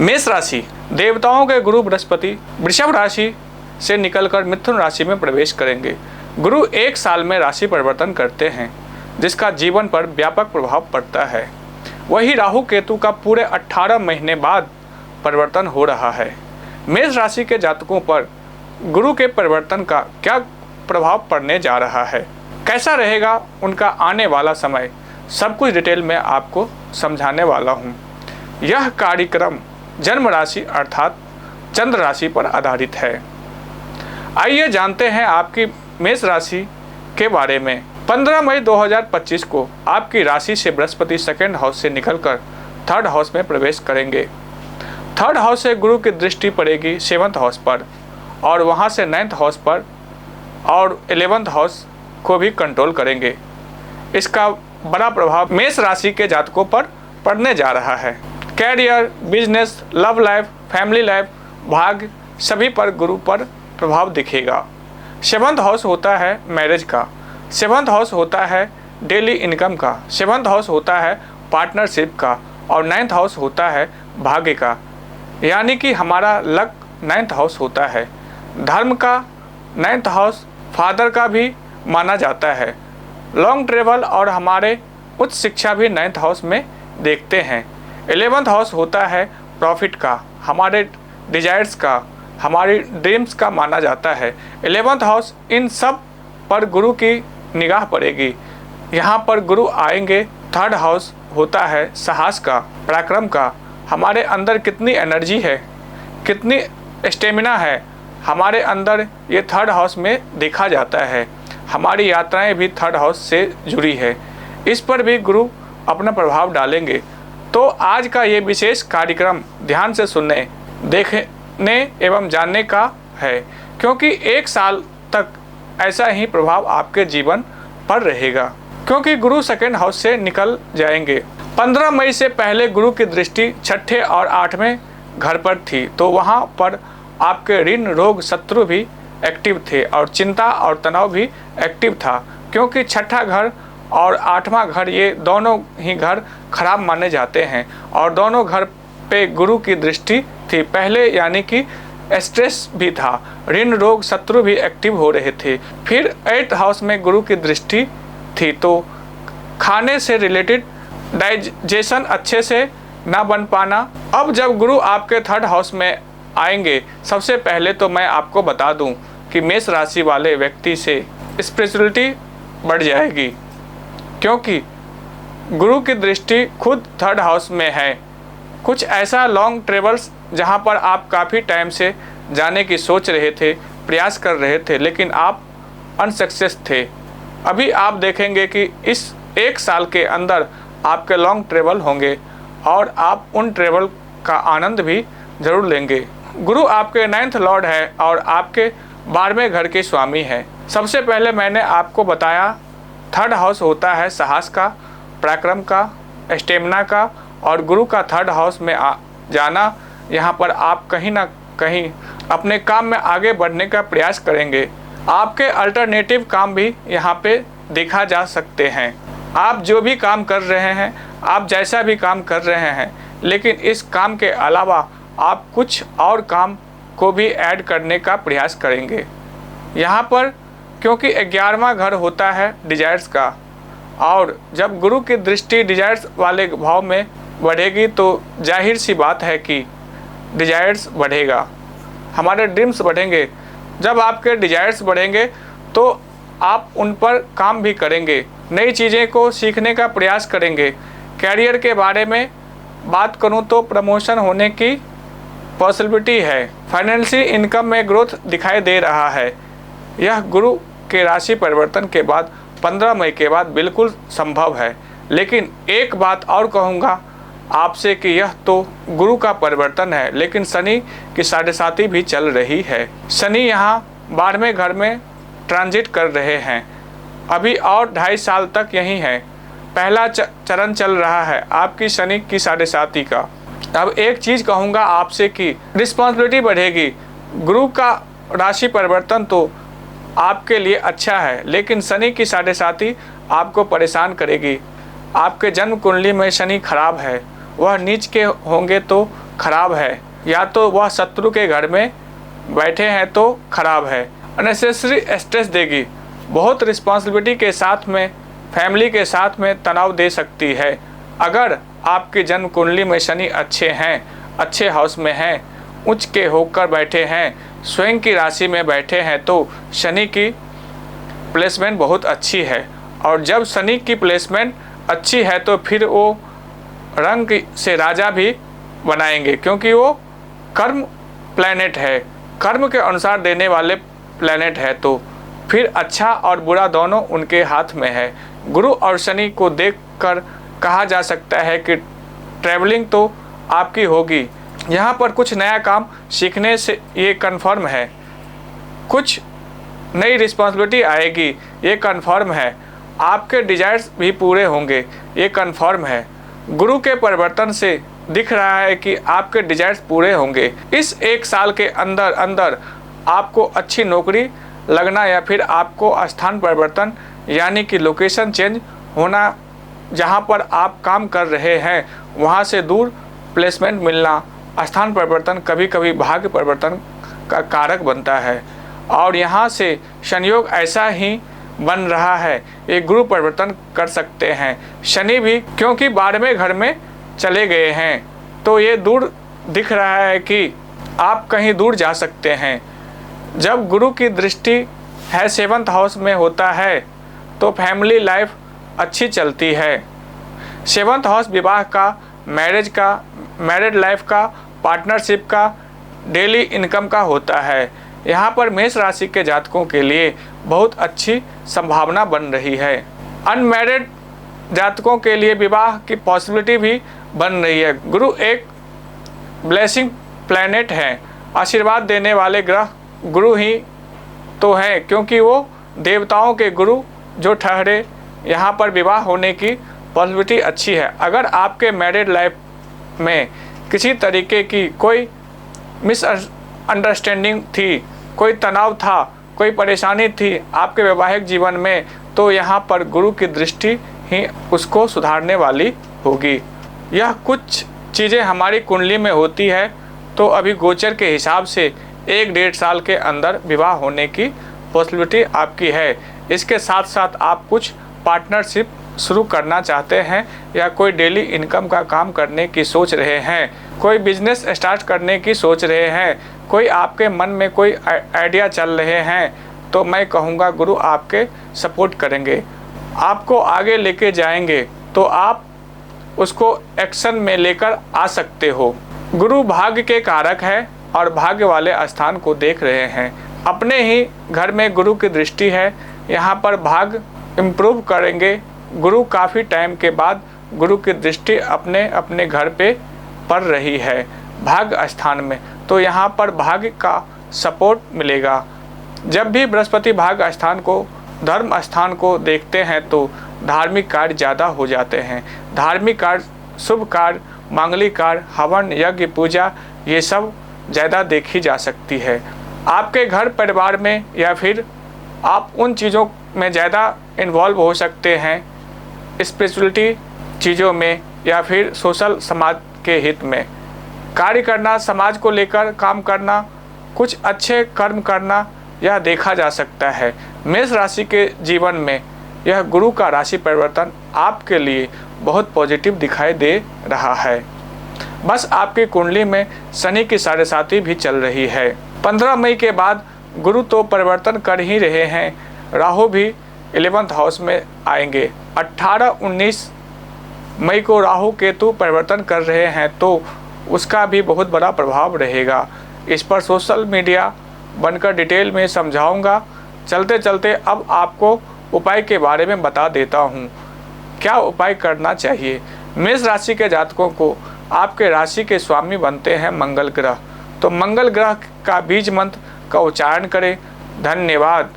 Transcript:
मेष राशि, देवताओं के गुरु बृहस्पति वृषभ राशि से निकलकर मिथुन राशि में प्रवेश करेंगे। गुरु एक साल में राशि परिवर्तन करते हैं, जिसका जीवन पर व्यापक प्रभाव पड़ता है। वही राहु केतु का पूरे 18 महीने बाद परिवर्तन हो रहा है। मेष राशि के जातकों पर गुरु के परिवर्तन का क्या प्रभाव पड़ने जा रहा है, कैसा रहेगा उनका आने वाला समय, सब कुछ डिटेल में आपको समझाने वाला हूँ। यह कार्यक्रम जन्म राशि अर्थात चंद्र राशि पर आधारित है। आइए जानते हैं आपकी मेष राशि के बारे में। 15 मई 2025 को आपकी राशि से बृहस्पति सेकंड हाउस से निकलकर थर्ड हाउस में प्रवेश करेंगे। थर्ड हाउस से गुरु की दृष्टि पड़ेगी 7th हाउस पर और वहां से 9th हाउस पर और 11th हाउस को भी कंट्रोल करेंगे। इसका बड़ा प्रभाव मेष राशि के जातकों पर पड़ने जा रहा है। Career, business, love life, family life, भाग्य सभी पर गुरु पर प्रभाव दिखेगा। 7th हाउस होता है मैरिज का, 7th हाउस होता है डेली इनकम का, 7th हाउस होता है पार्टनरशिप का और 9th हाउस होता है भाग्य का, यानी कि हमारा लक 9th हाउस होता है। धर्म का 9th हाउस फादर का भी माना जाता है। लॉन्ग ट्रेवल और हमारे उच्च शिक्षा भी 9th हाउस में देखते हैं। 11th हाउस होता है प्रॉफिट का, हमारे डिजायर्स का, हमारी ड्रीम्स का माना जाता है। 11th हाउस इन सब पर गुरु की निगाह पड़ेगी। यहाँ पर गुरु आएंगे। थर्ड हाउस होता है साहस का, पराक्रम का, हमारे अंदर कितनी एनर्जी है, कितनी स्टेमिना है हमारे अंदर, ये थर्ड हाउस में देखा जाता है। हमारी यात्राएं भी थर्ड हाउस से जुड़ी है, इस पर भी गुरु अपना प्रभाव डालेंगे। तो आज का ये विशेष कार्यक्रम ध्यान से सुनने, देखने एवं जानने का है, क्योंकि एक साल तक ऐसा ही प्रभाव आपके जीवन पर रहेगा, क्योंकि गुरु सेकंड हाउस से निकल जाएंगे। 15 मई से पहले गुरु की दृष्टि 6ठे और 8वें घर पर थी, तो वहाँ पर आपके ऋण, रोग, शत्रु भी एक्टिव थे और चिंता और तनाव भी एक्टिव था, क्योंकि 6ठा घर और 8वां घर ये दोनों ही घर खराब माने जाते हैं और दोनों घर पे गुरु की दृष्टि थी पहले, यानी कि स्ट्रेस भी था, ऋण, रोग, शत्रु भी एक्टिव हो रहे थे। फिर 8th हाउस में गुरु की दृष्टि थी, तो खाने से रिलेटेड डाइजेशन अच्छे से ना बन पाना। अब जब गुरु आपके थर्ड हाउस में आएंगे, सबसे पहले तो मैं आपको बता दूं कि मेष राशि वाले व्यक्ति से स्पिरिचुअलिटी बढ़ जाएगी, क्योंकि गुरु की दृष्टि खुद थर्ड हाउस में है। कुछ ऐसा लॉन्ग ट्रेवल्स जहां पर आप काफ़ी टाइम से जाने की सोच रहे थे, प्रयास कर रहे थे, लेकिन आप अनसक्सेस थे। अभी आप देखेंगे कि इस एक साल के अंदर आपके लॉन्ग ट्रेवल होंगे और आप उन ट्रेवल का आनंद भी जरूर लेंगे। गुरु आपके 9th लॉर्ड है और आपके 12वें घर के स्वामी है। सबसे पहले मैंने आपको बताया थर्ड हाउस होता है साहस का, पराक्रम का, स्टेमिना का, और गुरु का थर्ड हाउस में जाना, यहाँ पर आप कहीं ना कहीं अपने काम में आगे बढ़ने का प्रयास करेंगे। आपके अल्टरनेटिव काम भी यहाँ पे देखा जा सकते हैं। आप जो भी काम कर रहे हैं, आप जैसा भी काम कर रहे हैं, लेकिन इस काम के अलावा आप कुछ और काम को भी ऐड करने का प्रयास करेंगे। यहाँ पर क्योंकि 11वां घर होता है डिजायर्स का, और जब गुरु की दृष्टि डिजायर्स वाले भाव में बढ़ेगी तो जाहिर सी बात है कि डिजायर्स बढ़ेगा, हमारे ड्रीम्स बढ़ेंगे। जब आपके डिजायर्स बढ़ेंगे तो आप उन पर काम भी करेंगे, नई चीज़ें को सीखने का प्रयास करेंगे। कैरियर के बारे में बात करूं तो प्रमोशन होने की पॉसिबिलिटी है। फाइनेंशियल इनकम में ग्रोथ दिखाई दे रहा है। यह गुरु के राशि परिवर्तन के बाद 15 मई के बाद बिल्कुल संभव है। लेकिन एक बात और कहूँगा आपसे कि यह तो गुरु का परिवर्तन है, लेकिन शनि की 7.5 भी चल रही है। शनि यहाँ 12वें घर में ट्रांजिट कर रहे हैं, अभी और 2.5 साल तक यही है। पहला चरण चल रहा है आपकी शनि की 7.5 का। अब एक चीज़ कहूँगा आपसे कि रिस्पॉन्सिबिलिटी बढ़ेगी। गुरु का राशि परिवर्तन तो आपके लिए अच्छा है, लेकिन शनि की 7.5 आपको परेशान करेगी। आपके जन्म कुंडली में शनि खराब है, वह नीच के होंगे तो खराब है, या तो वह शत्रु के घर में बैठे हैं तो खराब है। अननेसेसरी स्ट्रेस देगी, बहुत रिस्पॉन्सिबिलिटी के साथ में फैमिली के साथ में तनाव दे सकती है। अगर आपकी जन्म कुंडली में शनि अच्छे हैं, अच्छे हाउस में हैं, उच्च के होकर बैठे हैं, स्वयं की राशि में बैठे हैं तो शनि की प्लेसमेंट बहुत अच्छी है। और जब शनि की प्लेसमेंट अच्छी है तो फिर वो रंग से राजा भी बनाएंगे, क्योंकि वो कर्म प्लैनेट है, कर्म के अनुसार देने वाले प्लैनेट है। तो फिर अच्छा और बुरा दोनों उनके हाथ में है। गुरु और शनि को देखकर कहा जा सकता है कि ट्रैवलिंग तो आपकी होगी। यहाँ पर कुछ नया काम सीखने से ये कन्फर्म है, कुछ नई रिस्पॉन्सिबिलिटी आएगी, ये कन्फर्म है। आपके डिजायर्स भी पूरे होंगे, ये कन्फर्म है। गुरु के परिवर्तन से दिख रहा है कि आपके डिजायर्स पूरे होंगे। इस 1 साल के अंदर अंदर आपको अच्छी नौकरी लगना या फिर आपको स्थान परिवर्तन यानी कि लोकेशन चेंज होना, जहां पर आप काम कर रहे हैं वहां से दूर प्लेसमेंट मिलना, स्थान परिवर्तन कभी कभी भाग्य परिवर्तन का कारक बनता है। और यहाँ से संयोग ऐसा ही बन रहा है, ये गुरु परिवर्तन कर सकते हैं। शनि भी क्योंकि 12वें घर में चले गए हैं तो ये दूर दिख रहा है कि आप कहीं दूर जा सकते हैं। जब गुरु की दृष्टि है 7th हाउस में होता है तो फैमिली लाइफ अच्छी चलती है। 7th हाउस विवाह का, मैरिज का, मैरिड लाइफ का, पार्टनरशिप का, डेली इनकम का होता है। यहाँ पर मेष राशि के जातकों के लिए बहुत अच्छी संभावना बन रही है। अनमैरिड जातकों के लिए विवाह की पॉसिबिलिटी भी बन रही है। गुरु एक ब्लेसिंग प्लैनेट है, आशीर्वाद देने वाले ग्रह गुरु ही तो हैं, क्योंकि वो देवताओं के गुरु जो ठहरे। यहाँ पर विवाह होने की पॉसिबिलिटी अच्छी है। अगर आपके मैरिड लाइफ में किसी तरीके की कोई मिसअंडरस्टैंडिंग थी, कोई तनाव था, कोई परेशानी थी आपके वैवाहिक जीवन में, तो यहाँ पर गुरु की दृष्टि ही उसको सुधारने वाली होगी। यह कुछ चीज़ें हमारी कुंडली में होती है तो अभी गोचर के हिसाब से 1-1.5 साल के अंदर विवाह होने की पॉसिबिलिटी आपकी है। इसके साथ साथ आप कुछ पार्टनरशिप शुरू करना चाहते हैं या कोई डेली इनकम का काम करने की सोच रहे हैं, कोई बिजनेस स्टार्ट करने की सोच रहे हैं, कोई आपके मन में कोई आइडिया चल रहे हैं, तो मैं कहूँगा गुरु आपके सपोर्ट करेंगे, आपको आगे लेके जाएंगे, तो आप उसको एक्शन में लेकर आ सकते हो। गुरु भाग्य के कारक है और भाग्य वाले स्थान को देख रहे हैं। अपने ही घर में गुरु की दृष्टि है, यहाँ पर भाग्य इम्प्रूव करेंगे। गुरु काफ़ी टाइम के बाद गुरु की दृष्टि अपने अपने घर पे पड़ रही है भाग्य स्थान में, तो यहाँ पर भाग्य का सपोर्ट मिलेगा। जब भी बृहस्पति भाग्य स्थान को, धर्म स्थान को देखते हैं तो धार्मिक कार्य ज़्यादा हो जाते हैं। धार्मिक कार्य, शुभ कार्य, मांगलिक कार्य, हवन, यज्ञ, पूजा, ये सब ज़्यादा देखी जा सकती है। आपके घर परिवार में या फिर आप उन चीज़ों में ज़्यादा इन्वॉल्व हो सकते हैं, स्पिरिचुअलिटी चीज़ों में या फिर सोशल समाज के हित में कार्य करना, समाज को लेकर काम करना, कुछ अच्छे कर्म करना, यह देखा जा सकता है। मेष राशि के जीवन में यह गुरु का राशि परिवर्तन आपके लिए बहुत पॉजिटिव दिखाई दे रहा है। बस आपकी कुंडली में शनि की 7.5 भी चल रही है। 15 मई के बाद गुरु तो परिवर्तन कर ही रहे हैं, राहु भी 11th हाउस में आएंगे। 18-19 मई को राहु केतु परिवर्तन कर रहे हैं तो उसका भी बहुत बड़ा प्रभाव रहेगा। इस पर सोशल मीडिया बनकर डिटेल में समझाऊंगा। चलते चलते अब आपको उपाय के बारे में बता देता हूँ, क्या उपाय करना चाहिए। मेष राशि के जातकों को आपके राशि के स्वामी बनते हैं मंगल ग्रह, तो मंगल ग्रह का बीज मंत्र का उच्चारण करें। धन्यवाद।